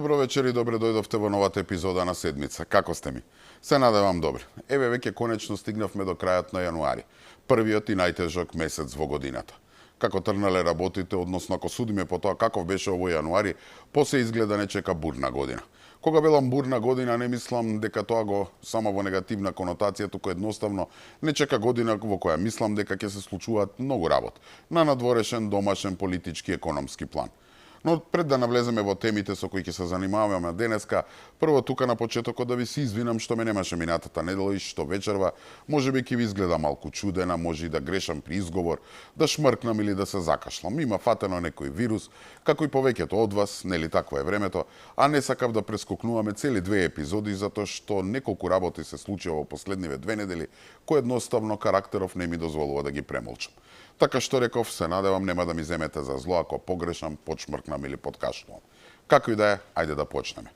Добро вечер и добре дојдовте во новата епизода на Седмица. Како сте ми? Се надевам добре. Еве веќе конечно стигнавме до крајот на јануари, првиот и најтежок месец во годината. Како трнале работите, односно ако судиме по тоа каков беше овој јануари, после изгледа не чека бурна година. Кога велам бурна година, не мислам дека тоа го само во негативна конотација, туку едноставно не чека година во која мислам дека ќе се случуваат многу работи на надворешен, домашен, политички, економски план. Но пред да навлеземе во темите со кои ќе се занимаваме денеска, прво тука на почетокот да ви се извинам што ме немаше минатата недела и што вечерва можеби ќе ви изгледа малку чудена, може и да грешам при изговор, да шмркнам или да се закашлам. Има фатено некој вирус, како и повеќето од вас, нели такво е времето, а не сакав да прескокнуваме цели две епизоди затоа што неколку работи се случија во последниве 2 недели, кои едноставно карактеров не ми дозволува да ги премолчам. Така што реков, се надевам нема да ми земете за зло ако погрешам, подшмркнам или подкашлувам. Како и да е, ајде да почнеме.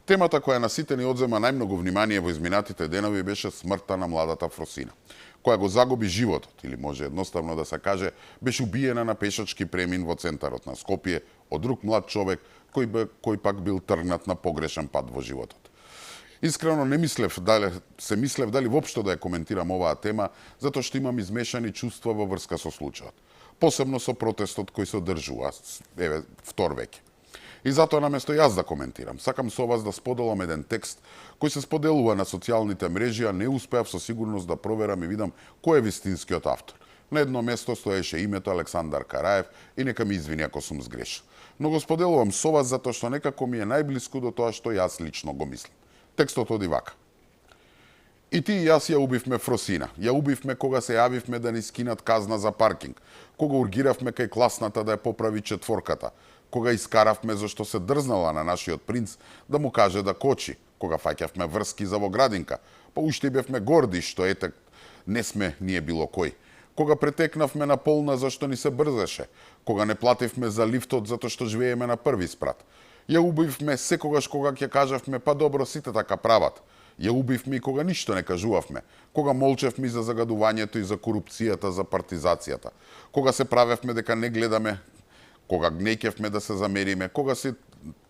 Темата која на сите ни одзема најмногу внимание во изминатите денови беше смртта на младата Фросина, која го загуби животот, или може едноставно да се каже, беше убиена на пешачки премин во центарот на Скопје од друг млад човек кој пак бил тргнат на погрешен пат во животот. Искрено не мислев дали воопшто да ја коментирам оваа тема, затоа што имам измешани чувства во врска со случајот. Посебно со протестот кој се одржува, втор веќе. И затоа наместо јас да коментирам, сакам со вас да споделам еден текст кој се споделува на социјалните мрежи, а не успеав со сигурност да проверам и видам кој е вистинскиот автор. На едно место стоеше името Александар Караев и нека ми извини ако сум сгрешил. Но го споделувам со вас затоа што некако ми е најблиску до тоа што јас лично го мислам. Текстот оди вака. И ти и јас ја убивме Фросина. Ја убивме кога се јавивме да ни скинат казна за паркинг. Кога ургиравме кај класната да ја поправи четворката. Кога искаравме зашто се дрзнала на нашиот принц да му каже да кочи. Кога фаќавме врски за во градинка. Па уште бевме горди што ете не сме ние било кој. Кога претекнавме на полна зашто ни се брзаше. Кога не плативме за лифтот затоа што живееме на први спрат. Ја убивме секогаш кога ќе кажавме па добро сите така прават. Ја убивме и кога ништо не кажувавме. Кога молчевме за загадувањето и за корупцијата, за партизацијата. Кога се правевме дека не гледаме, кога гнеќевме да се замериме, кога се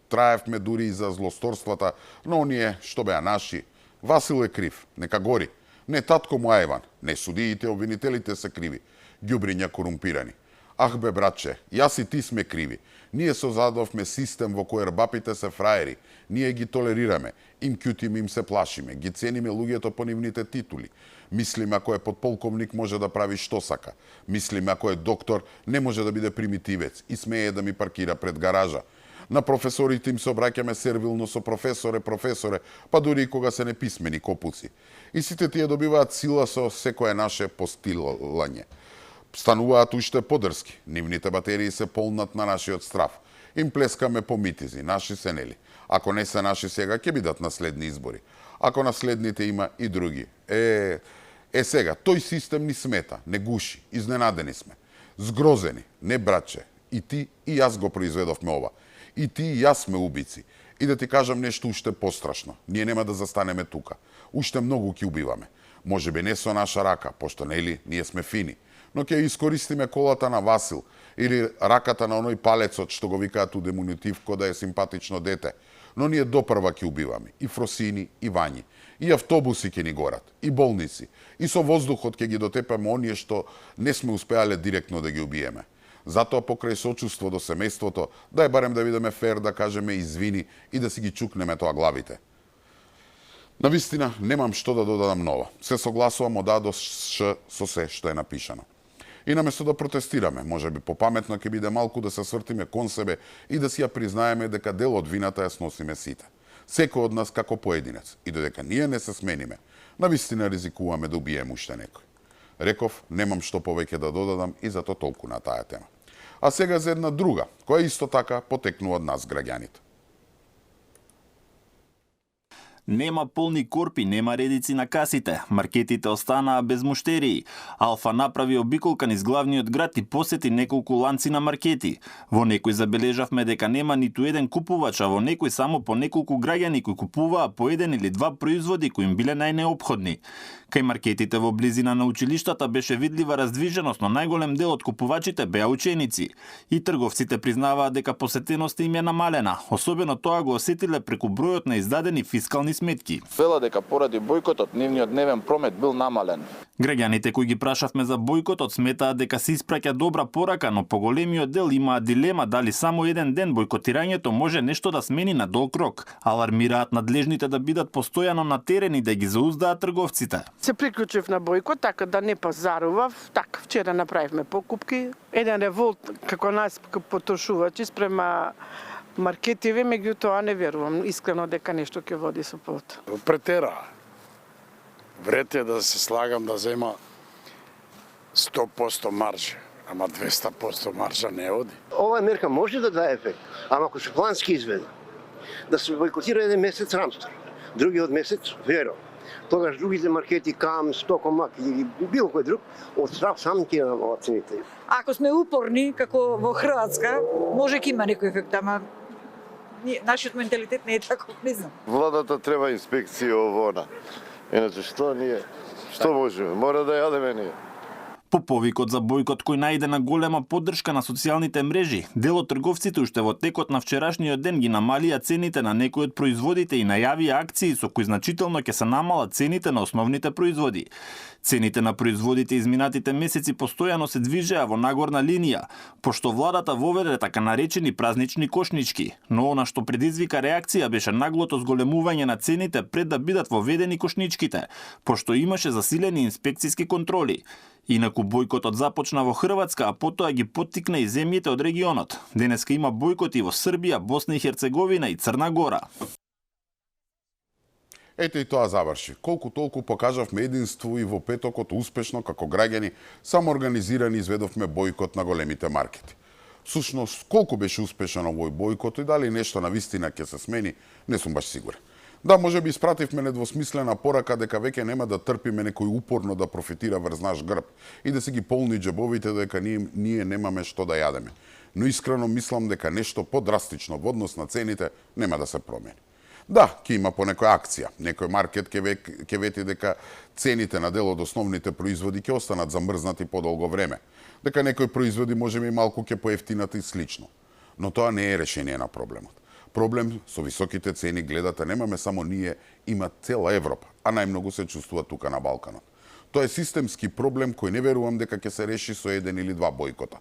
траевме дури и за злосторствата, но оние што беа наши. Васил е крив, нека гори. Не татко му Ајван, не судиите, обвинителите се криви. Ѓубриња корумпирани. Ах бе, братче, јас и ти сме криви. Ние создадовме систем во кој рбапите се фраери. Ние ги толерираме, им кјутиме, им се плашиме, ги цениме луѓето по нивните титули. Мислиме ако е подполковник може да прави што сака. Мислиме ако е доктор не може да биде примитивец и смее да ми паркира пред гаража. На професорите им се обраќаме сервилно со професоре, па дури и кога се неписмени копуци. И сите тие добиваат сила со секое наше постилање. Стануваат уште подрски, нивните батерии се полнат на нашиот страв. Им плескаме по митизи, наши се нели. Ако не се наши сега, ќе бидат наследни избори. Ако наследните има и други. Сега, тој систем ни смета, не гуши, изненадени сме. Згрозени, не братче, и ти и јас го произведовме ова. И ти и јас сме убици. И да ти кажам нешто уште пострашно. Ние нема да застанеме тука. Уште многу ќе убиваме. Можеби не со наша рака, пошто нели, ние сме фини. Но ќе искористиме колата на Васил или раката на оној палецот што го викаат у демонитив кој да е симпатично дете. Но ние допрва ќе убиваме и Фросини, и Вањи, и автобуси ќе ни горат, и болници, и со воздухот ќе ги дотепаме оние што не сме успеале директно да ги убиеме. Затоа покрај сочувство до семејството, дај барем да видиме фер да кажеме извини и да си ги чукнеме тоа главите. Навистина, немам што да додадам ново. Се согласувам од А до Ш со се што е напишано. И наместо да протестираме, можеби попаметно ќе биде малку да се свртиме кон себе и да си ја признаеме дека дел од вината ја сносиме сите. Секој од нас како поединец. И додека ние не се смениме, навистина ризикуваме да убиеме уште некој. Реков, немам што повеќе да додадам и затоа толку на таа тема. А сега за една друга, која исто така потекнува од нас граѓаните. Нема полни корпи, нема редици на касите. Маркетите останаа без муштерии. Алфа направи обиколка низ главниот град и посети неколку ланци на маркети. Во некој забележавме дека нема ниту еден купувач, а во некој само по неколку граѓани кои купуваа по еден или два производи кои им биле најнеопходни. Кај маркетите во близина на училиштата беше видлива раздвиженост, но најголем дел од купувачите беа ученици. И трговците признаваат дека посетеноста им е намалена. Особено тоа го осетиле преку бројот на издадени фискални сметки. Вела дека поради бојкотот нивниот дневен промет бил намален. Граѓаните кои ги прашавме за бојкотот сметаат дека се испраќа добра порака, но поголемиот дел имаат дилема дали само еден ден бојкотирањето може нешто да смени на долг рок. Алармираат надлежните да бидат постојано на терен и да ги зауздаат трговците. Се приклучив на бојкот, така да не пазарував. Така, вчера направивме покупки. Еден револт како нас потрошувачи спрема маркетиви, меѓутоа не верувам искрено дека нешто ќе води со пот. Претера. Вред е да се слагам да зема 100% маржа, ама 200% маржа не оди. Ова мерка може да даде ефект, ама ако се плански изведе, да се бойкотира еден месец Рамстор, другиот месец Веро, тогаш другите маркети Кам, Стокомак или било кој друг, од страх сам ќе намалат цените. Ако сме упорни, како во Хрватска, може ќе има некој ефект, ама нашиот менталитет не е таков, не знам. Владата треба инспекција овона. Иначе што можеме? Мора да јадеме ние. По повикот за бојкот кој најде на голема поддршка на социјалните мрежи, дел од трговците уште во текот на вчерашниот ден ги намалија цените на некои од производите и најавија акции со кои значително ќе се намалат цените на основните производи. Цените на производите изминатите месеци постојано се движеа во нагорна линија, пошто владата воведе така наречени празнични кошнички, но она што предизвика реакција беше наглото зголемување на цените пред да бидат воведени кошничките, пошто имаше засилени инспекцијски контроли. Инаку бојкотот започна во Хрватска, а потоа ги поттикна и земјите од регионот. Денеска има бојкоти во Србија, Босна и Херцеговина и Црна Гора. Ете и тоа заврши. Колку толку покажавме единство и во петокот успешно како граѓани самоорганизирани изведовме бојкот на големите маркети. Всушност, колку беше успешен овој бојкот и дали нешто на вистина ќе се смени, не сум баш сигурен. Да, може би испративме недвосмислена порака дека веќе нема да трпиме некој упорно да профитира врз наш грб и да се ги полни џебовите дека ние немаме што да јадеме. Но искрено мислам дека нешто подрастично во однос на цените нема да се промени. Да, ќе има по некоја акција. Некој маркет ќе вети дека цените на дел од основните производи ќе останат замрзнати подолго време. Дека некои производи можеби малку ќе поевтинат и слично. Но тоа не е решение на проблемот. Проблем со високите цени гледате немаме само ние, има цела Европа, а најмногу се чувствува тука на Балканот. Тоа е системски проблем кој не верувам дека ќе се реши со еден или два бојкота.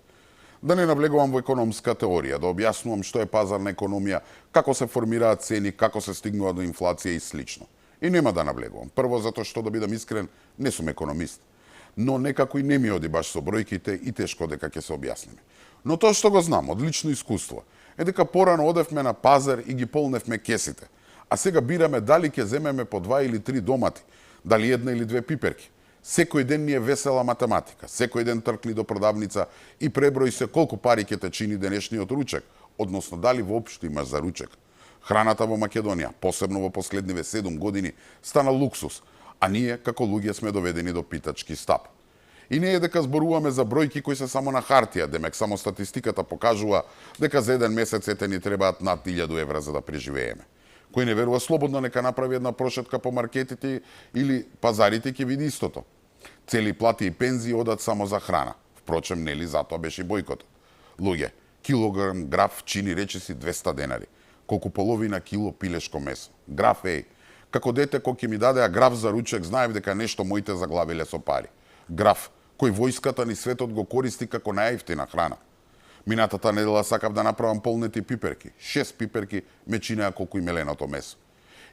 Да не навлегувам во економска теорија, да објаснувам што е пазарна економија, како се формираат цени, како се стигнува до инфлација и слично. И нема да навлегувам. Прво затоа што, да бидам искрен, не сум економист. Но некако и не ми оди баш со бројките и тешко дека ќе се објасниме. Но тоа што го знам од лично искуство е дека порано одевме на пазар и ги полневме кесите. А сега бираме дали ќе земеме по 2 или 3 домати, дали една или две пиперки. Секој ден ни е весела математика, секој ден тркни до продавница и преброи се колку пари ќе те чини денешниот ручек, односно дали воопшто имаш за ручек. Храната во Македонија, посебно во последниве 7 години, стана луксус, а ние како луѓе сме доведени до питачки стап. И не е дека зборуваме за бројки кои се само на хартија, демек само статистиката покажува дека за еден месец ете ни требаат над 1000 евра за да преживееме. Кој не верува слободно нека направи една прошетка по маркетите или пазарите ќе види истото. Цели плати и пензии одат само за храна. Впрочем, нели затоа беше бојкотот. Луѓе, килограм граф чини речиси 200 денари. Колку половина кило пилешко месо. Граф како дете кој ќе ми дадеа граф за ручек, знаев дека нешто моите заглавиле со пари. Граф кој војската ни светот го користи како најевтина храна. Минатата недела сакав да направам полнети пиперки. 6 пиперки ме чинеа колку и меленото месо.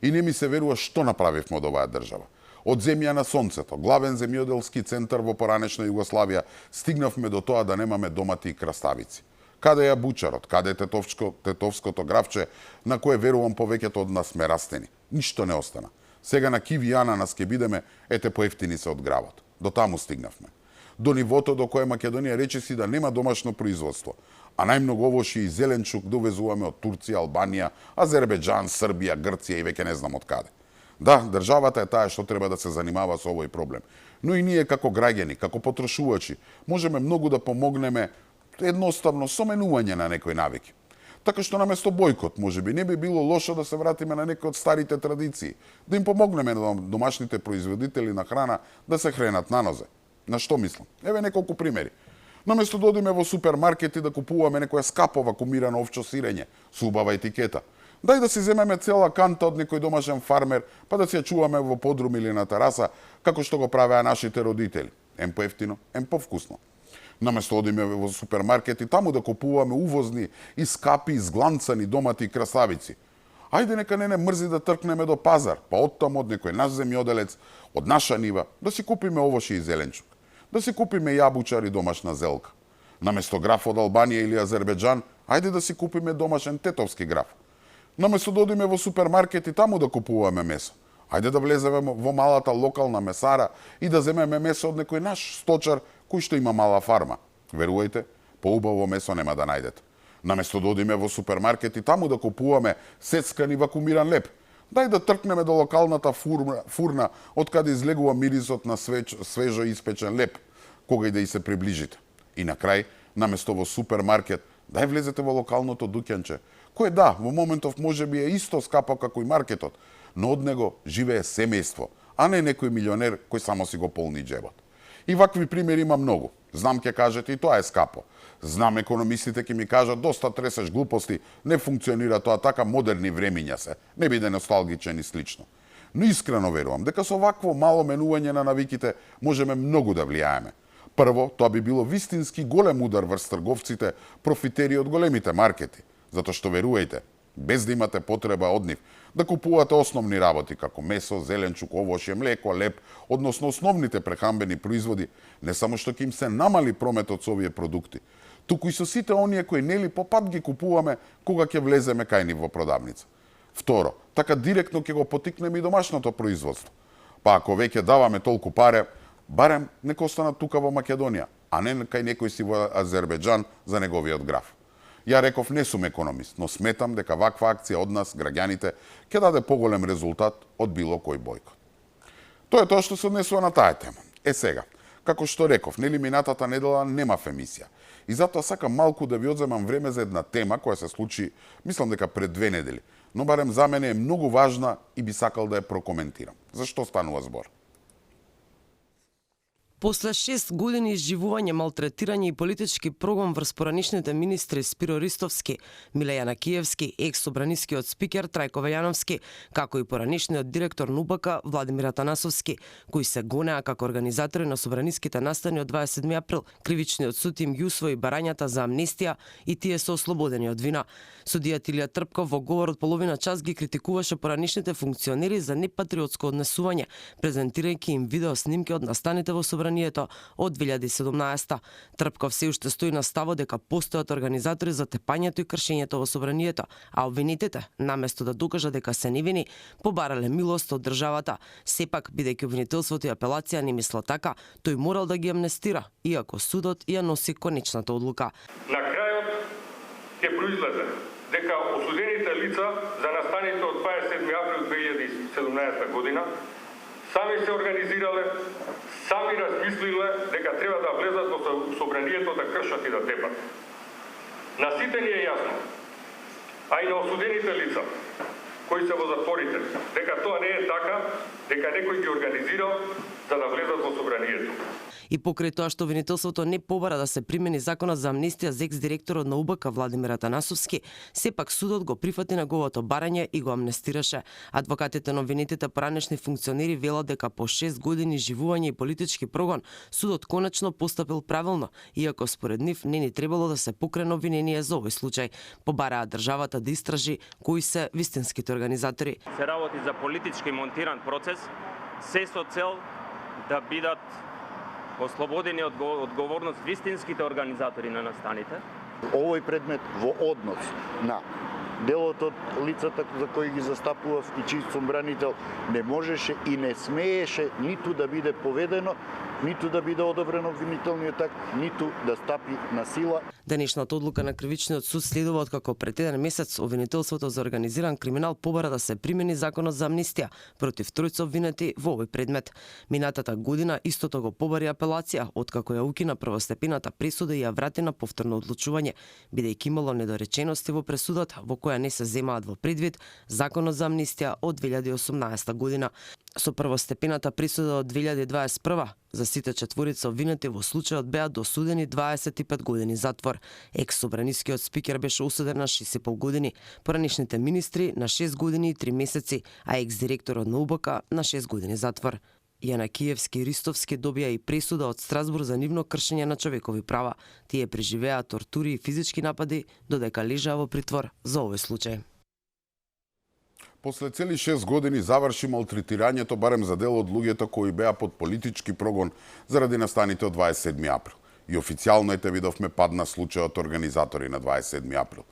И не ми се верува што направивме од оваа држава. Од земја на сонцето, главен земјоделски центар во поранешна Југославија, стигнавме до тоа да немаме домати и краставици. Каде е бучарот, каде е тетовското графче, на кое верувам повеќето од нас сме растени. Ништо не остана. Сега на киви ананас ке бидеме, ете поевтини се од гравот. До таму стигнавме. До нивото до кое Македонија речиси да нема домашно производство, а најмногу овошје и зеленчук довезуваме од Турција, Албанија, Азербеџан, Србија, Грција и веќе не знам од каде. Да, државата е таа што треба да се занимава со овој проблем. Но и ние како граѓани, како потрошувачи, можеме многу да помогнеме едноставно со менување на некои навики. Така што наместо бојкот, можеби не би било лошо да се вратиме на некои од старите традиции, да им помогнеме на домашните производители на храна да се хренат на нозе. На што мислам? Еве неколку примери. Наместо да одиме во супермаркет и да купуваме некоја скапо вакуумирано овчо сирење со убава етикета, дај да си земеме цела канта од некој домашен фармер, па да си ја чуваме во подрум или на тераса, како што го правеа нашите родители. Ем поевтино, ем повкусно. Наместо одиме во супермаркет и таму да купуваме увозни и скапи, изгланцани домати и красавици. Ајде нека не мрзи да тркнеме до пазар, па оттаму од некој наш земјоделец, од наша нива, да си купиме овошје и зеленчук. Да си купиме јабучар и домашна зелка. Наместо граф од Албанија или Азербеџан, ајде да си купиме домашен тетовски граф. Наместо да одиме во супермаркет и таму да купуваме месо, ајде да влеземе во малата локална месара и да земеме месо од некој наш сточар кој што има мала фарма. Верувајте, поубаво месо нема да најдете. Наместо да одиме во супермаркет и таму да купуваме сецкан и вакуумиран леп, дај да тркнеме до локалната фурна од каде излегува мирисот на свежо испечен леп, кога и да и се приближите. И на крај, наместо во супермаркет, дај влезете во локалното дуќанче, кое да, во моментов може би е исто скапо како и маркетот, но од него живее семејство, а не некој милионер кој само си го полни джебот. И вакви примери има многу. Знам ќе кажете и тоа е скапо. Знам економистите ќе ми кажат доста тресеш глупости, не функционира тоа така, модерни времиња се, не биде носталгичен и слично. Но искрено верувам дека со вакво мало менување на навиките можеме многу да влијаеме. Прво, тоа би било вистински голем удар врз трговците, профитери од големите маркети, затоа што верувајте, без да имате потреба од нив, да купувате основни работи како месо, зеленчук, овошје, млеко, леп, односно основните прехранбени производи, не само што ќе им се намали прометот со овие продукти, туку и со сите оние кои нели по пат ги купуваме кога ќе влеземе кај нив во продавница. Второ, така директно ќе го потикнеме и домашното производство. Па ако веќе даваме толку паре, барем нека останат тука во Македонија, а не кај некој си во Азербеџан за неговиот граф. Ја реков не сум економист, но сметам дека ваква акција од нас, граѓаните, ќе даде поголем резултат од било кој бојкот. Тоа е тоа што се однесува на таа тема. Е сега, како што реков, нели минатата недела немав емисија. И затоа сакам малку да ви одземам време за една тема која се случи, мислам дека пред 2 недели, но барем за мене е многу важна и би сакал да ја прокоментирам. Зашто станува збор? После 6 години изживување, малтретирање и политички прогон врз поранишните министри Спиро Ристовски, Миле Јанакиевски, екс-собранискиот спикер Трајко Вељановски, како и поранишниот директор НУБК Владимир Атанасовски, кои се гонеа како организатори на собраниските настани од 27 април, кривичниот суд им ги усвои барањата за амнестија и тие се ослободени од вина. Судијат Илија Трпков во говор од половина час ги критикуваше поранишните функционери за непатриотско однесување, презентирајќи им видео снимки од настаните во собранието од 2017. Трпков се уште стои на ставот дека постојат организатори за тепањето и кршењето во собранието, а обвинетите, наместо да докажат дека се невини, побарале милост од државата. Сепак, бидејќи обвинителството и апелација не мисла така, тој морал да ги амнестира, иако судот ја носи конечната одлука. На крајот ќе произлезе дека осудените лица за настаните од 27 април 2017 година сами се организирале, сами размислиле дека треба да влезат во собранието да кршат и да тепат. На сите ни е јасно, а и на осудените лица кои се во затворите, дека тоа не е така, дека некој ги организирал за да влезат во собранието. И покрај тоа што обвинителството не побара да се примени законот за амнестија за екс-директорот на УБК Владимир Атанасовски, сепак судот го прифати неговото барање и го амнестираше. Адвокатите на обвинетите поранешни функционери велат дека по 6 години живување и политички прогон, судот конечно постапил правилно, иако според нив не ни требало да се покрене обвинение за овој случај. Побараа државата да истражи кои се вистинските организатори. Се работи за политички монтиран процес, се со цел да бидат ослободени од вистинските организатори на настаните. Овој предмет во однос на делот од лицата за кои ги застапував и чиј сум бранител не можеше и не смееше ниту да биде поведено, ниту да биде одобрен обвинителниот акт, ниту да стапи на сила. Денешната одлука на кривичниот суд следува откако пред еден месец обвинителството за организиран криминал побара да се примени законот за амнистија против тројца обвинети во овој предмет. Минатата година истото го побари апелација, откако ја укина првостепената пресуда и ја врати на повторно одлучување, бидејќи имало недоречености во пресудата во која не се земаат во предвид законот за амнистија од 2018 година. Со првостепената пресуда од 2021 за сите четворица обвинети во случајот беа досудени 25 години затвор. Екс-собранискиот спикер беше осуден на 6,5 години, поранешните министри на 6 години и 3 месеци, а екс-директорот на УБК на 6 години затвор. Јанакиевски и Ристовски добија и пресуда од Страсбург за нивно кршење на човекови права. Тие преживеа тортури и физички напади додека лежаа во притвор за овој случај. После цели 6 години заврши малтретирањето барем за дел од луѓето кои беа под политички прогон заради настаните од 27 април. И официјално ете видовме пад на случајот организатори на 27 април.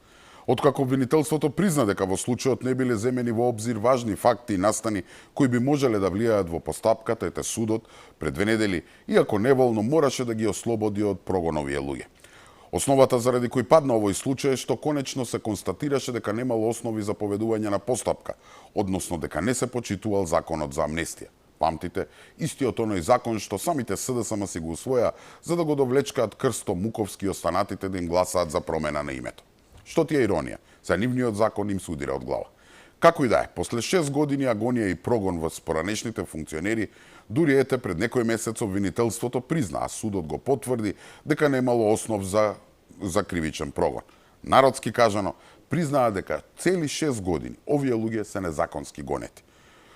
Откако обвинителството призна дека во случајот не биле земени во обзир важни факти и настани кои би можеле да влијаат во постапката, ете судот пред 2 недели, иако неволно мораше да ги ослободи од прогон овие луѓе. Основата заради кој падна овој случај е што конечно се констатираше дека немало основи за поведување на постапка, односно дека не се почитувал законот за амнестија. Памтите, истиот оној закон што самите СДСМ си го усвоја за да го довлечкаат Крсто Муковски и останатите да им гласаат за промена на името. Што ти е иронија? За нивниот закон им судира од глава. Како и да е, после 6 години агонија и прогон во поранешните функционери, дури ете пред некој месец обвинителството призна, а судот го потврди дека немало основ за кривичен прогон. Народски кажано, признаа дека цели 6 години овие луѓе се незаконски гонети.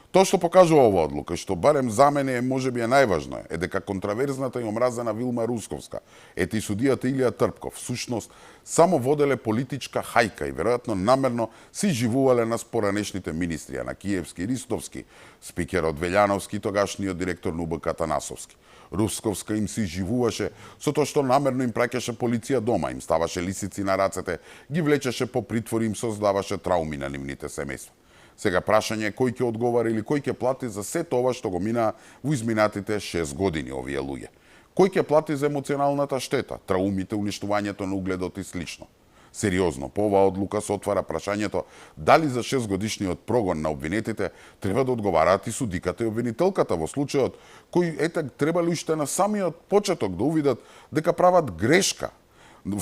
Тоа што покажува оваа одлука, што барем за мене можеби е најважно, е дека контраверзната и омразена Вилма Русковска, ете и судијата Илија Трпков, всушност само воделе политичка хајка и веројатно намерно се живувале на поранешните министри Јанакиевски и Ристовски, спикерот Велјановски и тогашниот директор на УБК Танасовски. Русковска им се живуваше со тоа што намерно им праќаше полиција дома, им ставаше лисици на рацете, ги влечеше по притвор и им создаваше трауми на нивните семејства. Сега прашање е кој ќе одговара или кој ќе плати за сето ова што го мина во изминатите 6 години овие луѓе. Кој ќе плати за емоционалната штета, траумите, уништувањето на угледот и слично. Сериозно, по оваа одлука се отвара прашањето дали за 6 годишниот прогон на обвинетите треба да одговараат и судиката и обвинителката во случајот, кои ете требали уште на самиот почеток да увидат дека прават грешка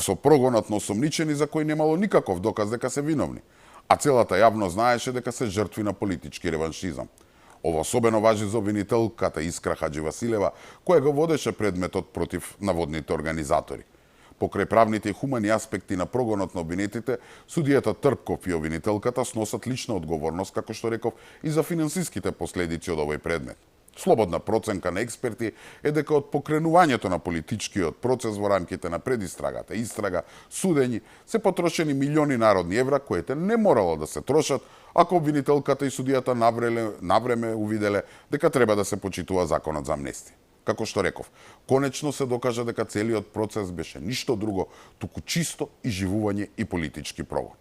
со прогонот на осомничени за кои немало никаков доказ дека се виновни. А целата јавност знаеше дека се жртви на политички реваншизам. Ова особено важи за обвинителката Искра Хадживасилева, која го водеше предметот против наводните организатори. Покрај правните и хумани аспекти на прогонот на обвинетите, судијата Трпков и обвинителката сносат лична одговорност, како што реков, и за финансиските последици од овој предмет. Слободна проценка на експерти е дека од покренувањето на политичкиот процес во рамките на предистрагата, истрага, судење, се потрошени милиони народни евра, коите не морало да се трошат, ако обвинителката и судијата навреме увиделе дека треба да се почитува законот за амнестија. Како што реков, конечно се докажа дека целиот процес беше ништо друго, туку чисто изживување и политички прогон.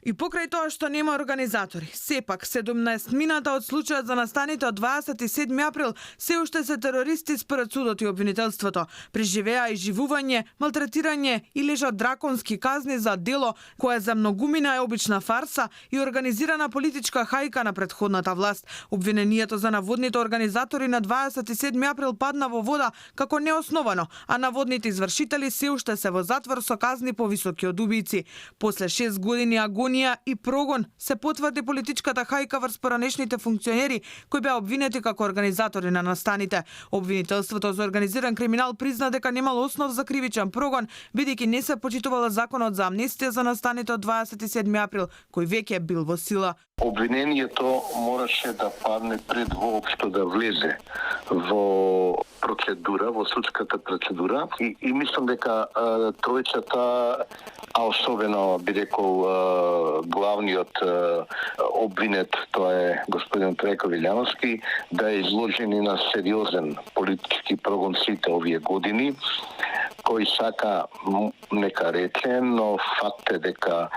И покрај тоа што нема организатори, сепак 17 мината од случајот за настаните од 27 април се уште се терористи според судот и обвинителството. Преживеа и живување, малтретирање и лежат драконски казни за дело кое за многумина е обична фарса и организирана политичка хајка на претходната власт. Обвинението за наводните организатори на 27 април падна во вода како неосновано, а наводните извршители се уште се во затвор со казни повисоки од убици. После 6 години агонија и прогон се потврди политичката хајка врз поранешните функционери кои беа обвинети како организатори на настаните. Обвинителството за организиран криминал призна дека немало основ за кривичен прогон, бидејќи не се почитувала законот за амнестија за настаните од 27 април, кој веќе бил во сила. Обвинението мораше да падне пред воопшто да влезе во процедура, во судската процедура и мислам дека тројцата, а особено би рекол главниот обвинет, тоа е господин Трајко Велјановски, да е изложени на сериозен политички прогон сите овие години, кој сака нека рече, но факт е дека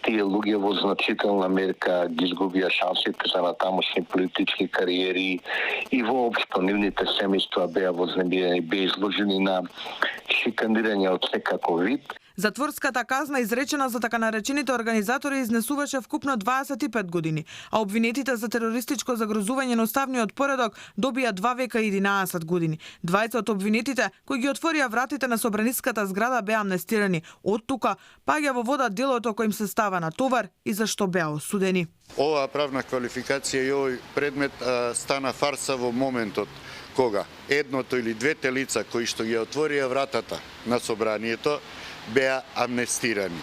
тие луѓе во значителна мерка ги изгубија шансите за натамошни политички кариери и воопшто нивните семејства беа вознемирени, беа изложени на шиканирање од секаков вид. Затворската казна изречена за така наречените организатори изнесуваше вкупно 25 години, а обвинетите за терористичко загрозување на уставниот поредок добија 2 века и 11 години. Двајца од обвинетите кои ги отворија вратите на собраниската зграда беа амнестирани. Од тука паѓа во вода делото кој им се става на товар и за што беа осудени. Оваа правна квалификација и овој предмет стана фарса во моментот кога едното или двете лица кои што ги отворија вратата на собранието беа амнестирани.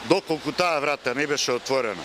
Доколку таа врата не беше отворена,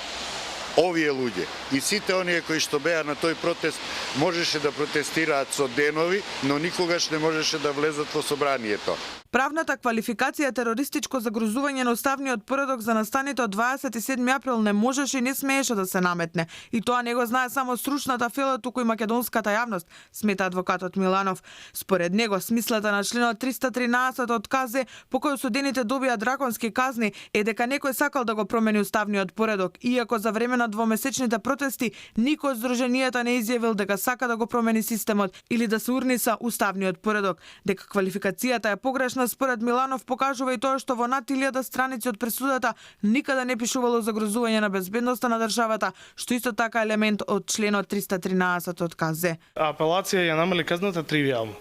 овие луѓе и сите оние кои што беа на тој протест можеше да протестираат со денови, но никогаш не можеше да влезат во собранието. Правната квалификација терористичко загрозување на уставниот поредок за настаните од 27 април не можеше и не смееше да се наметне. И тоа не го знае само стручната фела, туку и македонската јавност, смета адвокатот Миланов. Според него, смислата на членот 313 од КЗ, по кој осудените добија драконски казни, е дека некој сакал да го промени уставниот поредок, иако за време на двомесечните протести никој од здруженијата не изјавил дека сака да го промени системот или да се урниса уставниот поредок. Дека квалификацијата е погрешна според Миланов покажува и тоа што во над 1000 страници од пресудата никаде не пишувало загрозување на безбедноста на државата, што исто така елемент од членот 313 од КЗ. Апелација ја намали казната тривијално.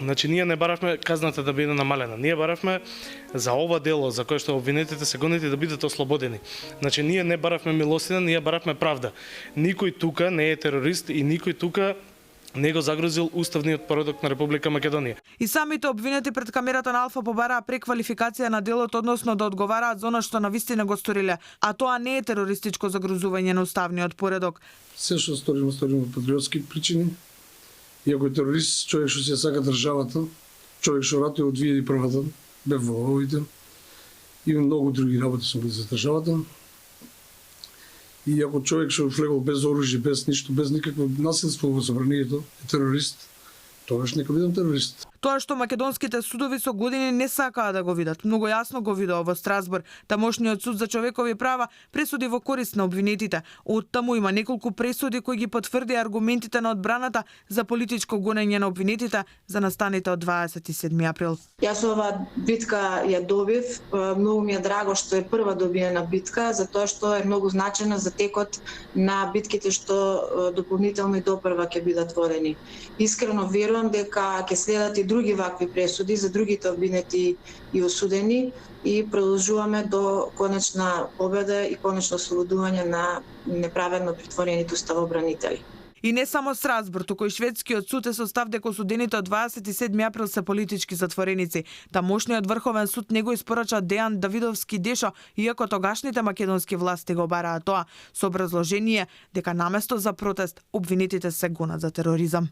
Значи, ние не баравме казната да биде намалена. Ние баравме за ова дело за кое што обвинетите се гонети да бидат ослободени. Значи, ние не баравме милостина, ние баравме правда. Никој тука не е терорист и никој тука не го загрозил уставниот поредок на Република Македонија. И самите обвинети пред камерата на Алфа побараа преквалификација на делото, односно да одговараат за она што навистина го сториле, а тоа не е терористичко загрозување на уставниот поредок. Се што сторимо по патриотски причини. Иако е терорист, човек што се сака државата, човек што ратува од 2001-та, бев во овоите, и многу други работи сум бил за државата. И ако човек што влегол без оружје, без ништо, без никакво насилство во собранието, е терорист, тогаш нека бидам терорист. Тоа што македонските судови со години не сакаа да го видат, многу јасно го видоа во Страсбург. Тамошниот суд за човекови права пресуди во корист на обвинетите. Од таму има неколку пресуди кои ги потврди аргументите на одбраната за политичко гонење на обвинетите за настаните од 27 април. Јас ова битка ја добив, многу ми е драго што е прва добиена битка, затоа што е многу значена за текот на битките што дополнително и допрва ќе бидат водени. Искрено верувам дека ќе следат и други вакви пресуди за другите обвинети и осудени и продолжуваме до конечна победа и конечно ослободување на неправедно притворените уставобранители. И не само Страсбург, туку и шведскиот суд е со став дека осудените од 27 април се политички затвореници. Тамошниот врховен суд не го испорача Дејан Давидовски Дешо, иако тогашните македонски власти го бараа тоа, со образложение дека наместо за протест, обвинетите се гонат за тероризам.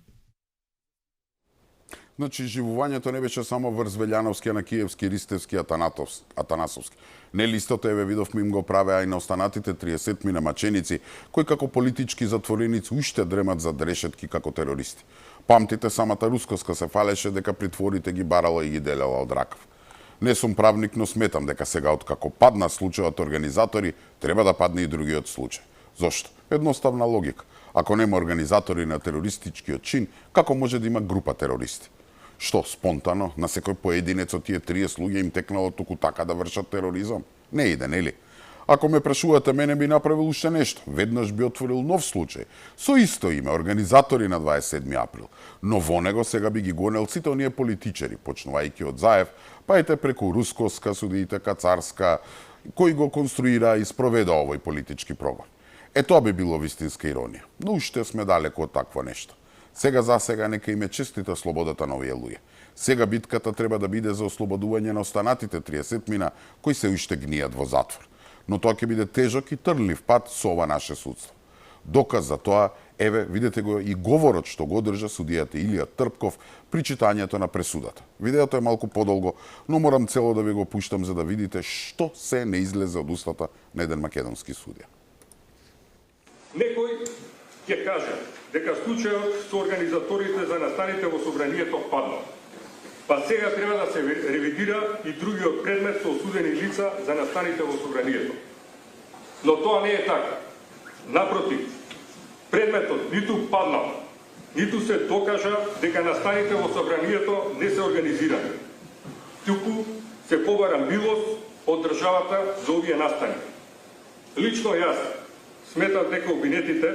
Значи, живувањето не беше само врз Велјановски, на Киевски, Ристевски, Атанасовски. Нели истото еве видовме им го правеа и на останатите 30 намаченици, кои како политички затвореници уште дремат за решетки како терористи. Памтите, самата Рускоска се фалеше дека притворите ги барала и ги делела од ракав. Не сум правник, но сметам дека сега откако падна случајот организатори, треба да падне и другиот случај. Зошто? Едноставна логика. Ако нема организатори на терористичкиот чин, како може да има група терористи? Што, спонтано, на секој поединец од тие 30 луѓе им текнало туку така да вршат тероризам? Не иде, нели? Ако ме прашувате, мене би направил уште нешто. Веднаш би отворил нов случај. Со исто име, организатори на 27 април. Но во него сега би ги гонел сите оние политичари, почнувајќи од Заев, па ете преку Рускоска, судиите Кацарска, кои го конструира и спроведа овој политички прогон. Е, тоа би било вистинска иронија. Но уште сме далеко од такво нешто. Сега за сега нека им е честита слободата на овие луѓе. Сега битката треба да биде за ослободување на останатите 30 кои се уште гнијат во затвор. Но тоа ќе биде тежок и трнлив пат со ова наше судство. Доказ за тоа, еве, видете го и говорот што го одржа судијата Илија Трпков при читањето на пресудата. Видеото е малку подолго, но морам цело да ви го пуштам за да видите што се не излезе од устата на еден македонски судија. Некој ќе каже дека случајот со организаторите за настаните во собранието паднал. Па сега треба да се ревидира и другиот предмет со осудени лица за настаните во собранието. Но тоа не е така. Напротив, предметот ниту паднал, ниту се докажа дека настаните во собранието не се организирани. Туку се побара милост од државата за овие настани. Лично јас сметам дека обвинетите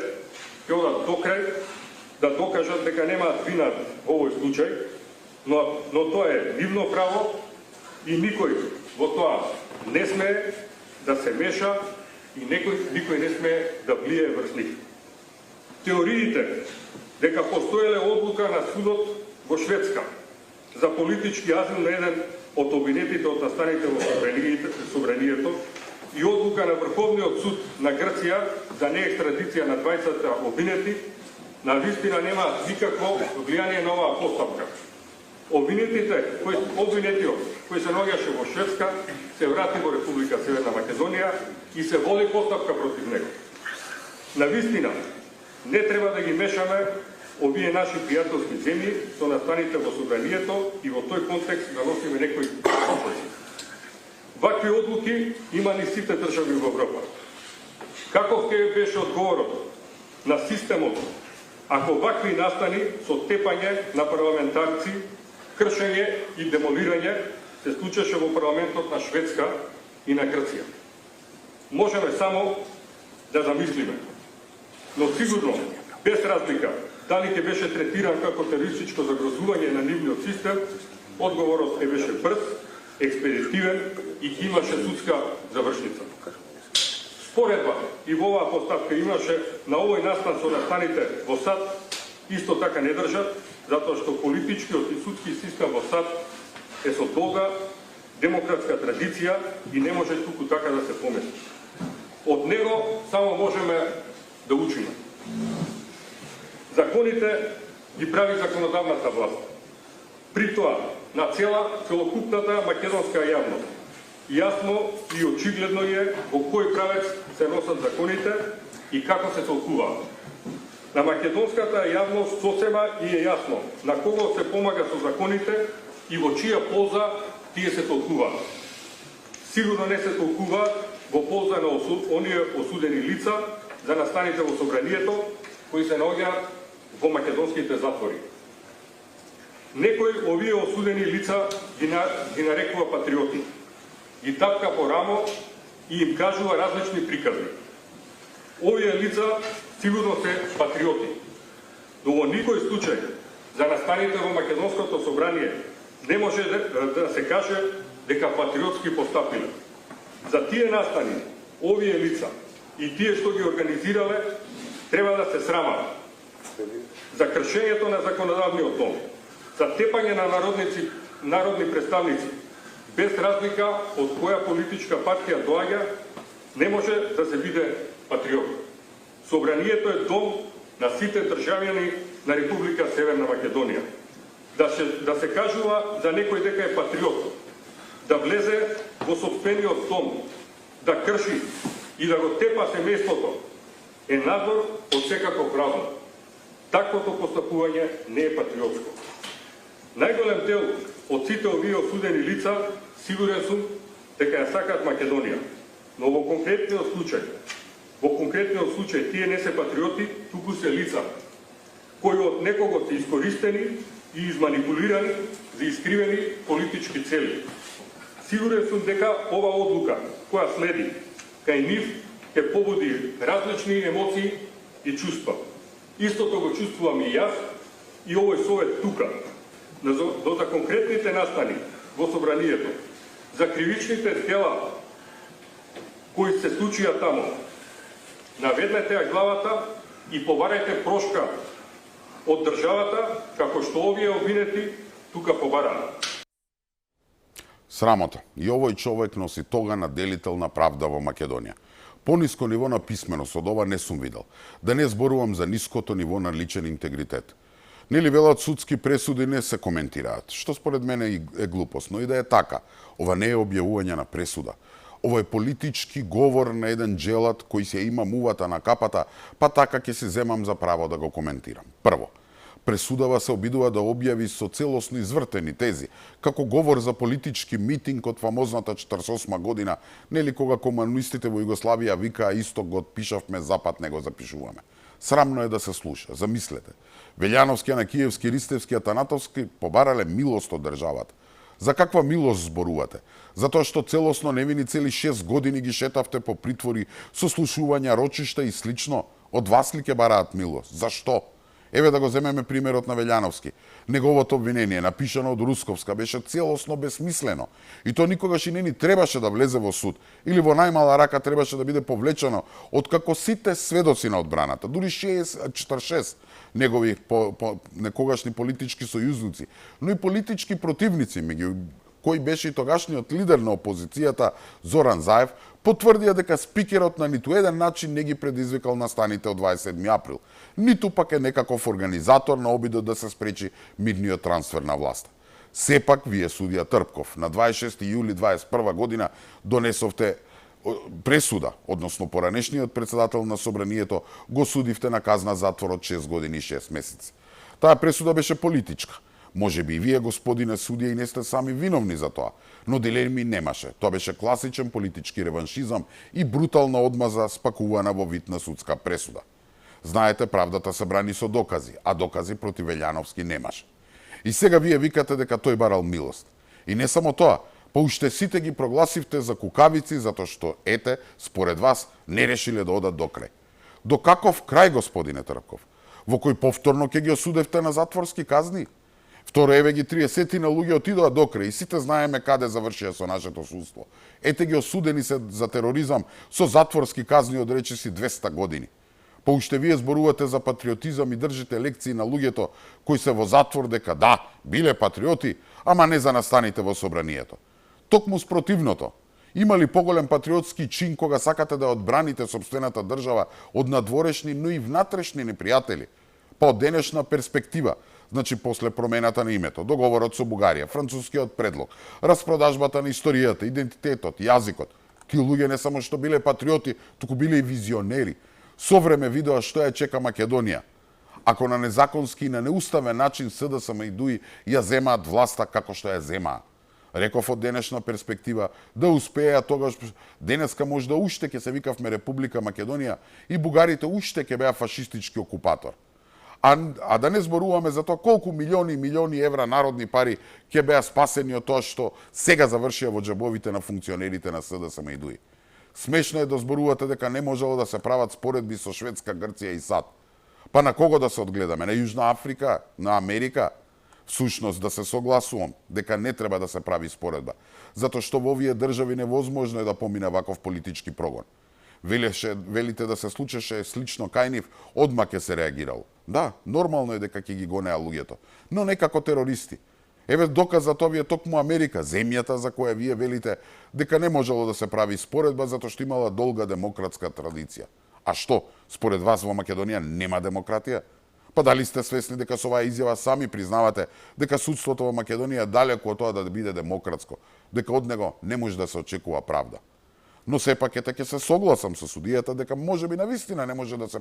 ќе одат до крај да докажат дека немаат вина во овој случај, но тоа е нивно право и никој во тоа не смее да се меша и никој не смее да влие врз нив. Теориите дека постоеле одлука на судот во Шведска за политички азил на еден од обвинетите од настаните во собранието и одлука на Врховниот суд на Грција за неекстрадиција на двајцата обвинети, на вистина немаат никакво влијание на оваа постапка. Обвинетиот кој се наоѓаше во Шведска се врати во Република Северна Македонија и се води постапка против него. На вистина не треба да ги мешаме овие наши пријателски земји со настаните во собранието и во тој контекст да носиме некои комплекси. Вакви одлуки има ни сите држави во Европа. Каков ќе беше одговорот на системот ако вакви настани со тепање на парламентарци, кршење и демолирање се случеше во парламентот на Шведска и на Грција? Можеме само да замислиме. Но сигурно, без разлика дали ќе беше третиран како терористичко загрозување на нивниот систем, одговорот ќе беше брз, експедитивен и ќе имаше судска завршница. Споредба и во оваа постапка имаше на овој настан со настаните во САД, исто така не држат, затоа што политичкиот и судски систем во САД е со долга демократска традиција и не може туку така да се помести. Од него само можеме да учиме. Законите ги прави законодавната власт. При тоа, на целокупната македонска јавност, јасно и очигледно е во кој правец се носат законите и како се толкуваат. На македонската јавност сосема и е јасно на кого се помага со законите и во чија полза тие се толкуваат. Сигурно не се толкуваат во полза на оние осудени лица за настаните во собранието кои се наоѓаат во македонските затвори. Некој овие осудени лица ги нарекува патриоти, ги тапка по рамо и им кажува различни приказни. Овие лица сигурно се патриоти, но во никој случај за настаните во македонското собрание не може да се каже дека патриотски постапиле. За тие настани, овие лица и тие што ги организирале треба да се срамат за кршењето на законодавниот дом, за тепање на народни представници, без разлика од која политичка партија доаѓа, не може да се биде патриот. Собранието е дом на сите државјани на Република Северна Македонија. Да се кажува за некој дека е патриот, да влезе во сопствениот дом, да крши и да го тепа семејството, е надвор од секаков разум. Таквото постапување не е патриотско. Најголем дел од сите овие осудени лица сигурен сум дека ја сакаат Македонија, но во конкретниот случај тие не се патриоти, туку се лица кои од некого се искористени и изманипулирани за искривени политички цели. Сигурен сум дека ова одлука која следи кај нив ќе побуди различни емоции и чувства. Истото го чувствувам и јас и овој совет тука, но за конкретните настани во собранието, за кривичните дела кои се случија тамо, наведнете ја главата и побарајте прошка од државата, како што овие обвинети тука побараат. Срамота. И овој човек носи тога на делител на правда во Македонија. Пониско ниво на писменост од ова не сум видел. Да не зборувам за ниското ниво на личен интегритет. Нели велат судски пресуди не се коментираат, што според мене е глупост, но и да е така. Ова не е објавување на пресуда. Ова е политички говор на еден джелат кој се има мувата на капата, па така ќе се земам за право да го коментирам. Прво, Пресудава се обидува да објави со целосно извртени тези, како говор за политички митинг од фамозната 48 година, нели кога комунистите во Југославија викаа исток го отпишавме, запад не го запишуваме. Срамно е да се слуша, замислете. Велјановски, Анакиевски, Ристевски, Атанатовски побарале милост од државата. За каква милост зборувате? Затоа што целосно невини цели 6 години ги шетавте по притвори, сослушувања, рочишта и слично. Од вас ли ќе бараат милост? Зашто? Еве да го земеме примерот на Велјановски. Неговото обвинение, напишано од Русковска, беше целосно безсмислено. И то никогаш и не ни требаше да влезе во суд. Или во најмала рака требаше да биде повлечено откако сите сведоци на одбраната, дури 46 негови некогашни политички сојузници, но и политички противници, меѓу кој беше и тогашниот лидер на опозицијата Зоран Заев, потврдија дека спикерот на ниту еден начин не ги предизвикал настаните од 27 април, ниту пак е некаков организатор на обидот да се спречи мирниот трансфер на власта. Сепак, вие судија Трпков, на 26 јули 21 година донесовте пресуда, односно поранешниот председател на Собранието го судивте на казна затвор од 6 години и 6 месеци. Таа пресуда беше политичка. Може би и вие, господине судија, и не сте сами виновни за тоа, но дилеми немаше. Тоа беше класичен политички реваншизам и брутална одмаза спакувана во вид на судска пресуда. Знаете, правдата се брани со докази, а докази против Велјановски немаше. И сега вие викате дека тој барал милост. И не само тоа, па уште сите ги прогласивте за кукавици, затоа што, ете, според вас, не решиле да одат до крај. До каков крај, господине Трпков? Во кој повторно ќе ги осудевте на затворски казни? Второ, еве ги 30 на луѓе отидоа до крај и сите знаеме каде завршија со нашето судство. Ете ги осудени се за тероризам со затворски казни од речиси 200 години. Па уште вие зборувате за патриотизам и држите лекции на луѓето кои се во затвор дека да, биле патриоти, ама не за настаните во Собранието. Токму спротивното. Има ли поголем патриотски чин кога сакате да одбраните сопствената држава од надворешни, но и внатрешни непријатели? Па од денешна перспектива, значи после промената на името, договорот со Бугарија, францускиот предлог, распродажбата на историјата, идентитетот, јазикот. Тие луѓе не само што биле патриоти, туку биле и визионери. Со време видоа што ја чека Македонија. Ако на незаконски и на неуставен начин СДСМ и ДУИ ја земаат власта како што ја земаа. Реков од денешна перспектива да успеа тогаш денеска можда уште ќе се викавме Република Македонија и бугарите уште ќе беа фашистички окупатор. А да не зборуваме за тоа колку милиони и милиони евра народни пари ќе беа спасени од тоа што сега завршија во џебовите на функционерите на СДСМ и ДУИ. Смешно е да зборувате дека не можело да се прават споредби со Шведска, Грција и САД. Па на кого да се одгледаме? На Јужна Африка? На Америка? Всушност да се согласувам дека не треба да се прави споредба, затоа што во овие држави невозможно е да помине ваков политички прогон. Велите да се случеше слично кај нив, одма ќе се реагирало. Да, нормално е дека ќе ги гонеа луѓето, но не како терористи. Еве доказ за тоа ви е токму Америка, земјата за која вие велите дека не можело да се прави споредба затоа што имала долга демократска традиција. А што, според вас во Македонија нема демократија? Па дали сте свесни дека со оваа изјава сами признавате дека судството во Македонија е далеку од тоа да биде демократско, дека од него не може да се очекува правда. Но сепак ете ќе се согласам со судијата дека можеби навистина не може да се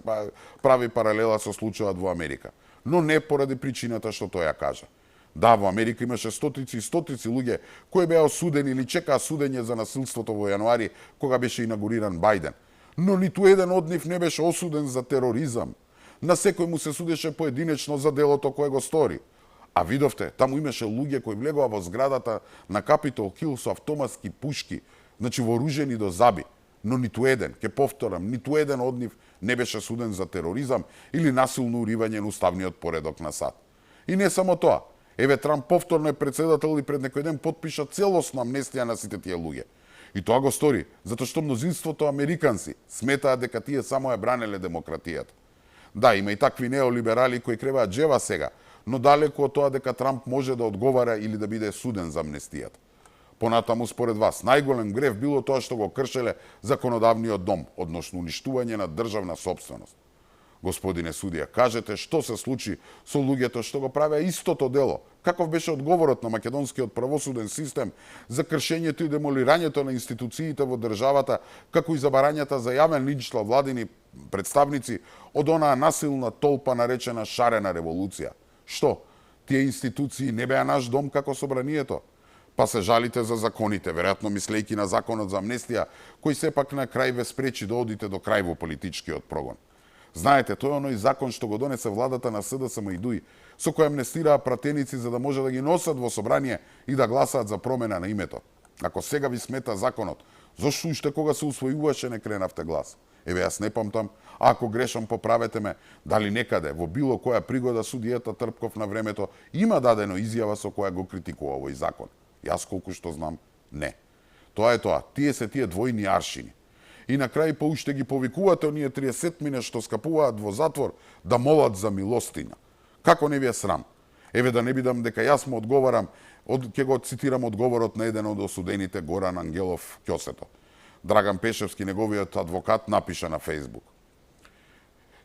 прави паралела со случајот во Америка, но не поради причината што тој ја кажа. Да, во Америка имаше стотици и стотици луѓе кои беа осудени или чекаа судење за насилството во јануари кога беше инаугуриран Бајден, но ниту еден од нив не беше осуден за тероризам. На секој му се судеше поединечно за делото кое го стори. А видовте, таму имаше луѓе кои влегоа во зградата на Capitol Hill со автоматски пушки, значи вооружени до заби, но ниту еден, ќе повторам, ниту еден од нив не беше суден за тероризам или насилно уривање на уставниот поредок на САД. И не само тоа, еве Трамп повторно е председател и пред некој ден потпиша целосна амнестија на сите тие луѓе. И тоа го стори затоа што мнозинството американци сметаат дека тие само ја бранеле демократијата. Да, има и такви неолиберали кои креваат джева сега, но далеку од тоа дека Трамп може да одговара или да биде суден за амнестијата. Понатаму, според вас, најголем грев било тоа што го кршеле законодавниот дом, односно уништување на државна сопственост. Господине судија, кажете што се случи со луѓето што го правеа истото дело? Каков беше одговорот на македонскиот правосуден систем за кршењето и демолирањето на институциите во државата, како и забарањата за јавен линч на владини представници од онаа насилна толпа наречена шарена револуција? Што? Тие институции не беа наш дом како собранието? Па се жалите за законите, веројатно мислејќи на законот за амнестија, кој сепак на крај ве спречи да одите до крај во политичкиот прогон. Знаете, тој е оној закон што го донесе владата на СДСМ и ДУИ, со кој амнестираа пратеници за да може да ги носат во собрание и да гласаат за промена на името. Ако сега ви смета законот, зошто уште кога се усвојуваше не кренавте глас? Еве, јас не памтам, а ако грешам поправете ме, дали некаде во било која пригода судијата Трпков на времето има дадено изјава со која го критикува овој закон. Јас колку што знам, не. Тоа е тоа, тие се тие двојни аршини. И на крај па уште ги повикувате оние 30 што скапуваат во затвор да молат за милостина. Како не ви е срам? Еве да не бидам дека јас му одговарам, ќе го цитирам одговорот на еден од осудените, Горан Ангелов Ќосето. Драган Пешевски, неговиот адвокат, напиша на Фејсбук.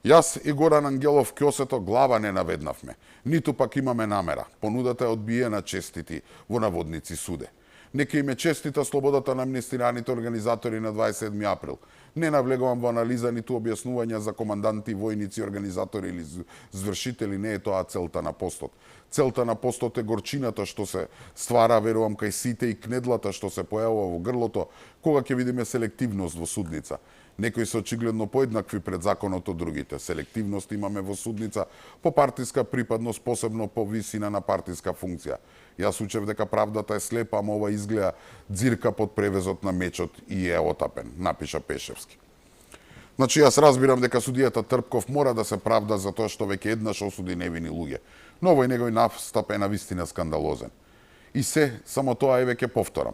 Јас и Горан Ангелов Ќосето глава не наведнавме, ниту пак имаме намера. Понудата е одбиена, честити во наводници суде. Нека им е честита слободата на амнестираните организатори на 27 април. Не навлегувам во анализа ниту објаснувања за команданти, војници, организатори или звршители, не е тоа целта на постот. Целта на постот е горчината што се ствара, верувам, кај сите и кнедлата што се појавува во грлото, кога ќе видиме селективност во судница. Некои се очигледно поеднакви пред законот од другите. Селективност имаме во судница по партиска припадност, посебно по висина на партиска функција. Јас учев дека правдата е слепа, ама ова изгледа дзирка под превезот на мечот и е отапен, напиша Пешевски. Значи, јас разбирам дека судијата Трпков мора да се правда за тоа што веќе еднаш осуди невини луѓе. Но овој негој настап е навистина скандалозен. И само тоа е веќе повторам.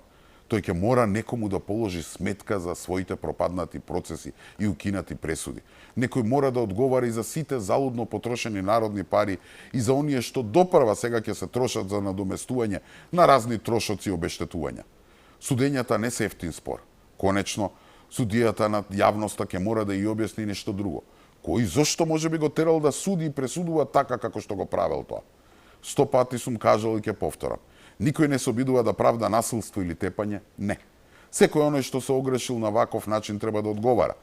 Тој ќе мора некому да положи сметка за своите пропаднати процеси и укинати пресуди. Некој мора да одговара и за сите залудно потрошени народни пари и за оние што допрва сега ќе се трошат за надоместување на разни трошоци и обештетувања. Судењата не се ефтин спор. Конечно, судијата на јавноста ќе мора да ја објасни нешто друго. Кој зошто може би го терал да суди и пресудува така како што го правел тоа? 100 пати сум кажал и ќе повторам. Никој не се обидува да правда насилство или тепање, не. Секој оној што се огрешил на ваков начин треба да одговара.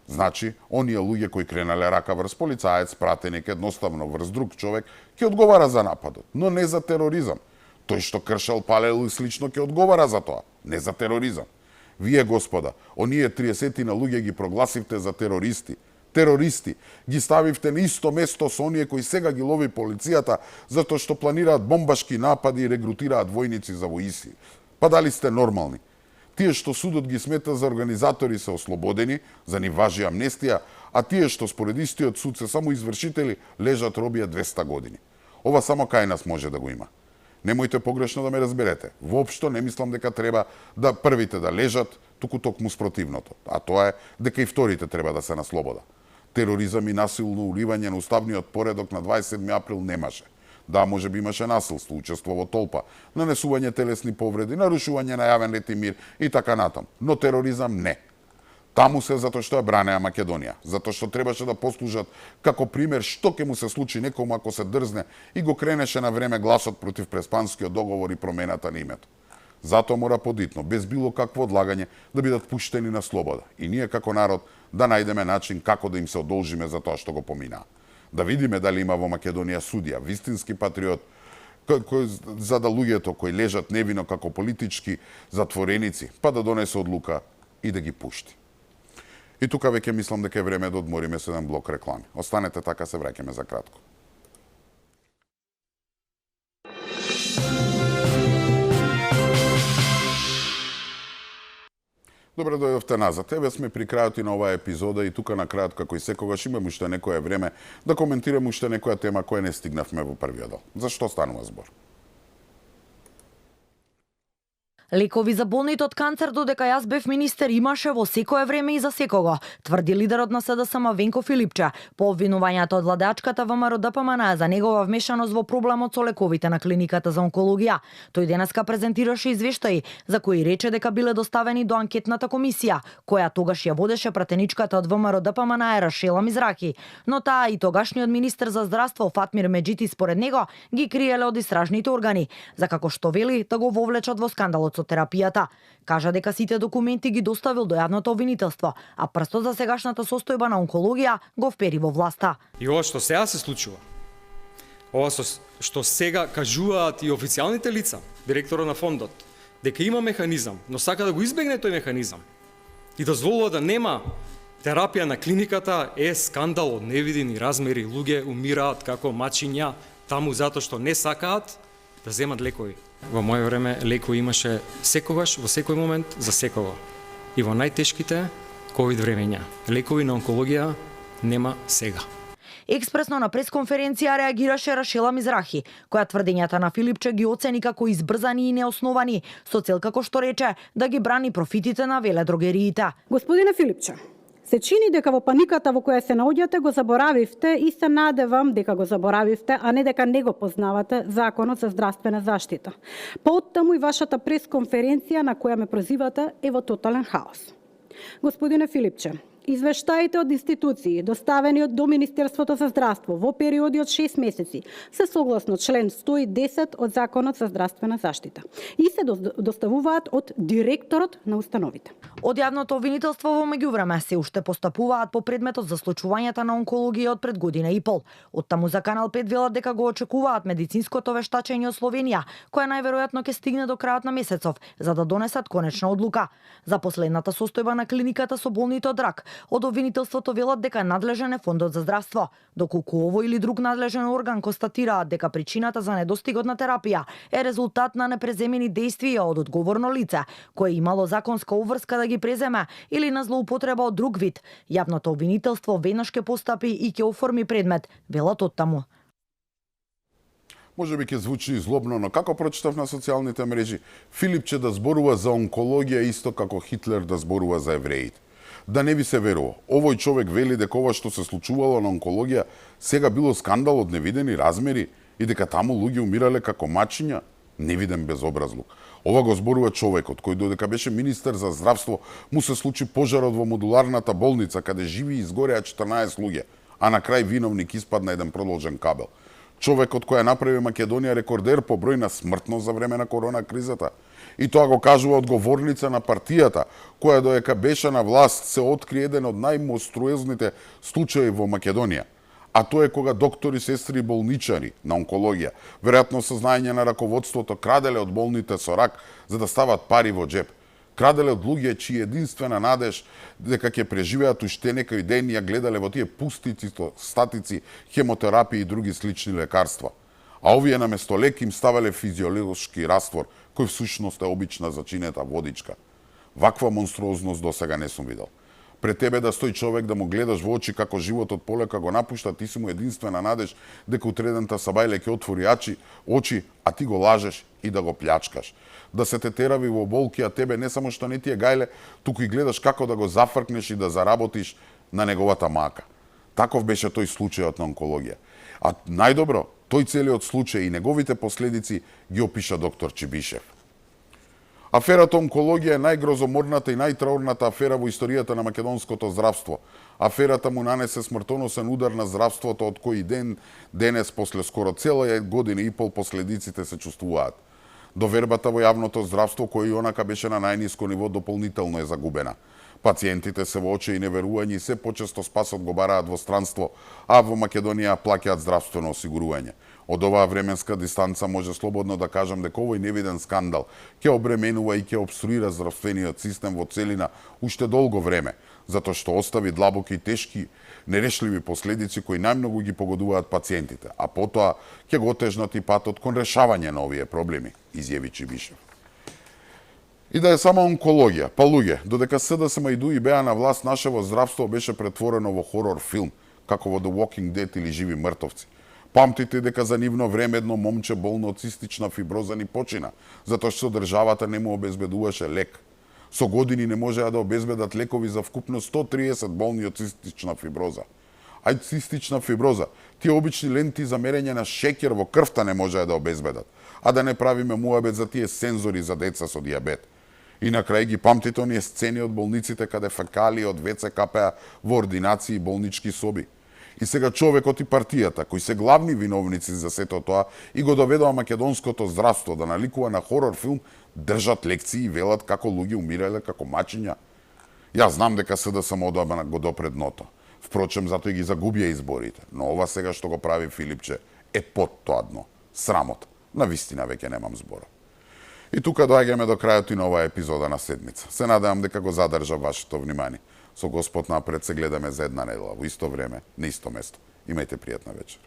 Значи, оние луѓе кои кренале рака врз полицаец, пратеник, едноставно врз друг човек, ќе одговара за нападот, но не за тероризам. Тој што кршел, палел и слично ќе одговара за тоа, не за тероризам. Вие, господа, оние 30 на луѓе ги прогласивте за терористи. Терористи ги ставивте на исто место со оние кои сега ги лови полицијата затоа што планираат бомбашки напади и регрутираат војници за војси. Па дали сте нормални? Тие што судот ги смета за организатори се ослободени, за нив важи амнестија, а тие што според истиот суд се само извршители лежат робија 200 години. Ова само кај нас може да го има. Немојте погрешно да ме разберете. Воопшто не мислам дека треба да првите да лежат, туку токму спротивното. А тоа е дека и вторите треба да се на слобода. Тероризам и насилно уливање на уставниот поредок на 27 април немаше. Да, може би имаше насилство, учество во толпа, нанесување телесни повреди, нарушување на јавен ред и мир и така натам. Но тероризам не. Таму се затоа што ја бранеа Македонија, затоа што требаше да послужат како пример што ќе му се случи некому ако се дрзне и го кренеше на време гласот против Преспанскиот договор и промената на името. Затоа мора подитно, без било какво одлагање, да бидат пуштени на слобода. И ние како народ да најдеме начин како да им се одолжиме за тоа што го поминаа. Да видиме дали има во Македонија судија, вистински патриот, за да луѓето кои лежат невино како политички затвореници, па да донесе одлука и да ги пушти. И тука веќе мислам дека е време да одмориме со еден блок реклами. Останете така, се враќаме за кратко. Добре дојдовте назад. Еве сме при крајот и на оваа епизода и тука на крајот, како и секогаш, имаме уште некое време да коментираме уште некоја тема која не стигнавме во првиот дел. За што станува збор? Лекови за болните од канцер додека јас бев министер имаше во секое време и за секого, тврди лидерот на СДСМ Венко Филипче, по обвинувањата од владеачката ВМРО ДПМН за негова вмешаност во проблемот со лековите на клиниката за онкологија. Тој денеска презентираше извештаи за кои рече дека биле доставени до анкетната комисија, која тогаш ја водеше пратеничката од ВМРО ДПМН Рашела Мизраки, но таа и тогашниот министер за здравство Фатмир Меджити според него ги криеле од истражните органи, за како што вели да го вовлечат во скандалот со терапијата. Кажа дека сите документи ги доставил до јавното обвинителство, а прстот за сегашната состојба на онкологија го впери во власта. И ова што сега се случува, ова што сега кажуваат и официјалните лица, директорот на фондот, дека има механизам, но сака да го избегне тој механизам и дозволува да нема терапија на клиниката, е скандал од невидени размери. Луѓе умираат како мачиња таму затоа што не сакаат да земат лекови. Во моје време лекови имаше секогаш, во секој момент, за секого. И во најтешките ковид времења. Лекови на онкологија нема сега. Експресно на пресконференција реагираше Рашела Мизрахи, која тврдењата на Филипче ги оцени како избрзани и неосновани, со цел, како што рече, да ги брани профитите на веледрогериите. Господине Филипче, се чини дека во паниката во која се наоѓате го заборавивте и се надевам дека го заборавивте, а не дека не го познавате Законот за здравствена заштита. Поттаму и вашата пресконференција на која ме прозивате е во тотален хаос. Господине Филипче, извештаите од институции, доставени до Министерството за здравство во периоди од 6 месеци, се согласно член 110 од Законот за здравствена заштита и се доставуваат од директорот на установите. Од јавното обвинителство во меѓувреме се уште постапуваат по предметот за случувањата на онкологија од пред година и пол. Оттаму за Канал 5 велат дека го очекуваат медицинското вештачење од Словенија, која најверојатно ќе стигне до крајот на месецов, за да донесат конечна одлука. За последната состојба на клиниката со болните од рак, од обвинителството велат дека надлежен е Фондот за здравство, доколку овој или друг надлежен орган констатираат дека причината за недостигот на терапија е резултат на непреземени действија од одговорно лице, кое имало законска обврска да ги преземе или на злоупотреба од друг вид. Јавното обвинителство веднаш ќе постапи и ќе оформи предмет, велат оттаму. Може би ќе звучи злобно, но како прочитав на социјалните мрежи, Филипче да зборува за онкологија исто како Хитлер да зборува за евреите. Да не ви се верува. Овој човек вели дека ова што се случувало на онкологија сега било скандал од невидени размери и дека таму луѓе умирале како мачиња, невиден безобразлук. Ова го зборува човекот кој додека беше министер за здравство му се случи пожарот во модуларната болница каде живи и изгореа 14 луѓе, а на крај виновник испадна еден продолжен кабел. Човекот кој направи Македонија рекордер по број на смртност за време на корона кризата. И тоа го кажува одговорница на партијата, која додека беше на власт се откри еден од најмонструозните случаи во Македонија. А тоа е кога доктори, сестри и болничари на онкологија, веројатно со знаење на раководството, краделе од болните со рак за да стават пари во джеб. Краделе од луѓе чии единствена надеж дека ќе преживеат уште некој ден ја гледале во тие пустици, статици, хемотерапија и други слични лекарства. А овие наместо лек им ставале физиолошки раствор, кој всушност е обична зачинета водичка. Ваква монструозност досега не сум видел. Пред тебе да стои човек да му гледаш во очи како животот полека го напушта, ти си му единствена надеж дека утредента сабајле ќе отвори очи, а ти го лажеш и да го плячкаш. Да се те терави во болки, а тебе не само што не ти е гајле, туку и гледаш како да го зафркнеш и да заработиш на неговата мака. Таков беше тој случајот на онкологија. А најдобро, тој целиот случај и неговите последици ги опиша доктор Чибишев. Аферата онкологија е најгрозоморната и најтраурната афера во историјата на македонското здравство. Аферата му нанесе смртоносен удар на здравството од кој ден денес после скоро цела година и пол последиците се чувствуваат. Довербата во јавното здравство, кој и онака беше на најниско ниво, дополнително е загубена. Пациентите се во очи и неверување и се почесто спасот го бараат во странство, а во Македонија плаќаат здравствено осигурување. Од оваа временска дистанца може слободно да кажам дека овој невиден скандал ќе обременува и ќе обструира здравствениот систем во целина уште долго време, затоа што остави длабоки и тешки нерешливи последици кои најмногу ги погодуваат пациентите, а потоа ќе го отежнат и патот кон решавање на овие проблеми, изјави Чибишев. И да е само онкологија, па луѓе, додека СДСМ и ДУИ беа на власт, нашево здравство беше претворено во хорор филм, како во The Walking Dead или Живи мртовци. Памтите дека за нивно време едно момче болно од цистична фиброза ни почина, затоа што државата не му обезбедуваше лек. Со години не можеа да обезбедат лекови за вкупно 130 болни од цистична фиброза. Ај цистична фиброза, тие обични ленти за мерење на шеќер во крвта не можеа да обезбедат, а да не правиме муабет за тие сензори за деца со дијабет. И на крај ги памтите оние сцени од болниците каде фекалии од ВЦ капеа во ординации и болнички соби. И сега човекот и партијата, кои се главни виновници за сето тоа и го доведува македонското здравство да наликува на хорор филм, држат лекции и велат како луѓе умирале како мачиња. Јас знам дека СДСМ одама го допред дното. Впрочем, затоа и ги загубија изборите. Но ова сега што го прави Филипче е под тоа дно. Срамот. На вистина веќе немам зборов. И тука доаѓаме до крајот и на оваа епизода на седмица. Се надевам дека го задржа вашето внимание. Со Господ напред се гледаме за една недела, во исто време, на исто место. Имајте пријатна вечер.